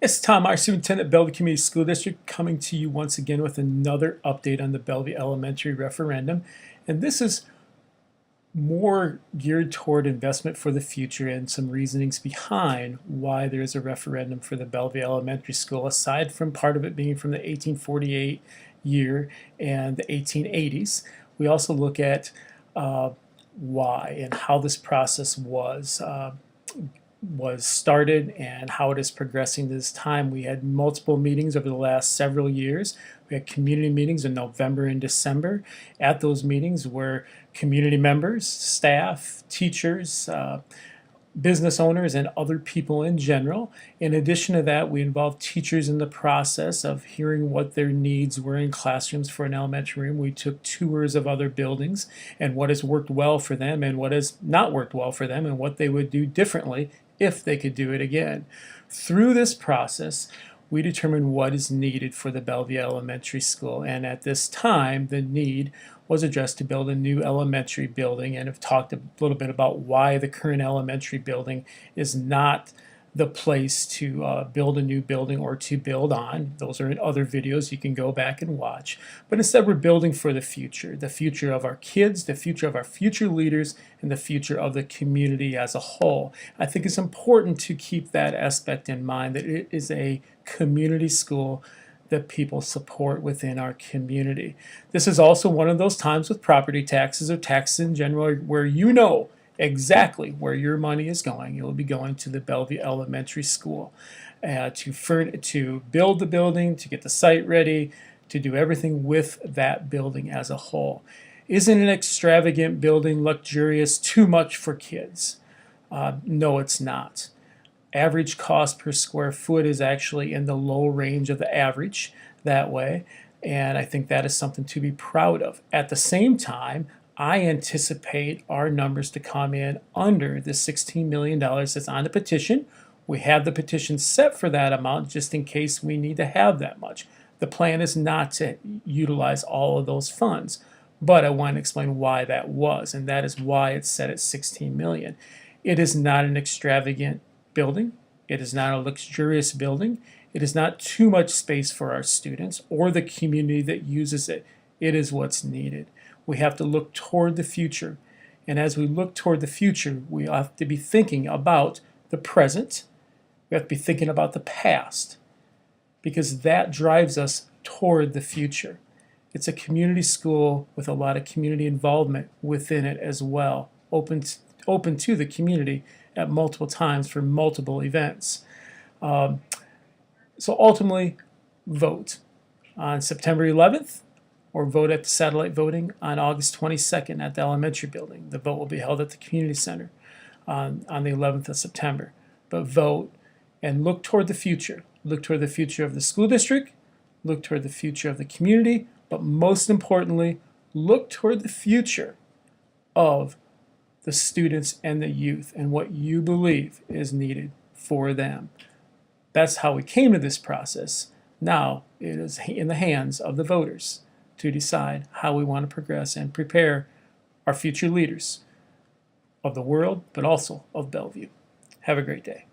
It's Tom, our superintendent at Bellevue Community School District, coming to you once again with another update on the Bellevue Elementary referendum. And this is more geared toward investment for the future and some reasonings behind why there is a referendum for the Bellevue Elementary School, aside from part of it being from the 1848 year and the 1880s. We also look at why and how this process was started and how it is progressing this time. We had multiple meetings over the last several years. We had community meetings in November and December. At those meetings were community members, staff, teachers, business owners, and other people in general. In addition to that, we involved teachers in the process of hearing what their needs were in classrooms for an elementary room. We took tours of other buildings and what has worked well for them and what has not worked well for them and what they would do differently if they could do it again. Through this process, we determined what is needed for the Bellevue Elementary School, and at this time the need was addressed to build a new elementary building, and have talked a little bit about why the current elementary building is not the place to build a new building or to build on. Those are in other videos you can go back and watch. But instead we're building for the future of our kids, the future of our future leaders, and the future of the community as a whole. I think it's important to keep that aspect in mind, that it is a community school that people support within our community. This is also one of those times with property taxes or taxes in general where you know exactly where your money is going. It will be going to the Bellevue Elementary School to build the building, to get the site ready, to do everything with that building as a whole. Isn't an extravagant building, luxurious, too much for kids? No, it's not. Average cost per square foot is actually in the low range of the average that way, and I think that is something to be proud of. At the same time, I anticipate our numbers to come in under the $16 million that's on the petition. We have the petition set for that amount just in case we need to have that much. The plan is not to utilize all of those funds, but I want to explain why that was, and that is why it's set at $16 million. It is not an extravagant building. It is not a luxurious building. It is not too much space for our students or the community that uses it. It is what's needed. We have to look toward the future. And as we look toward the future, we have to be thinking about the present. We have to be thinking about the past, because that drives us toward the future. It's a community school with a lot of community involvement within it as well, open to the community at multiple times for multiple events. So ultimately, vote on September 11th, or vote at the satellite voting on August 22nd at the elementary building. The vote will be held at the community center on the 11th of September. But vote and look toward the future. Look toward the future of the school district, look toward the future of the community, but most importantly, look toward the future of the students and the youth and what you believe is needed for them. That's how we came to this process. Now it is in the hands of the voters to decide how we want to progress and prepare our future leaders of the world, but also of Bellevue. Have a great day.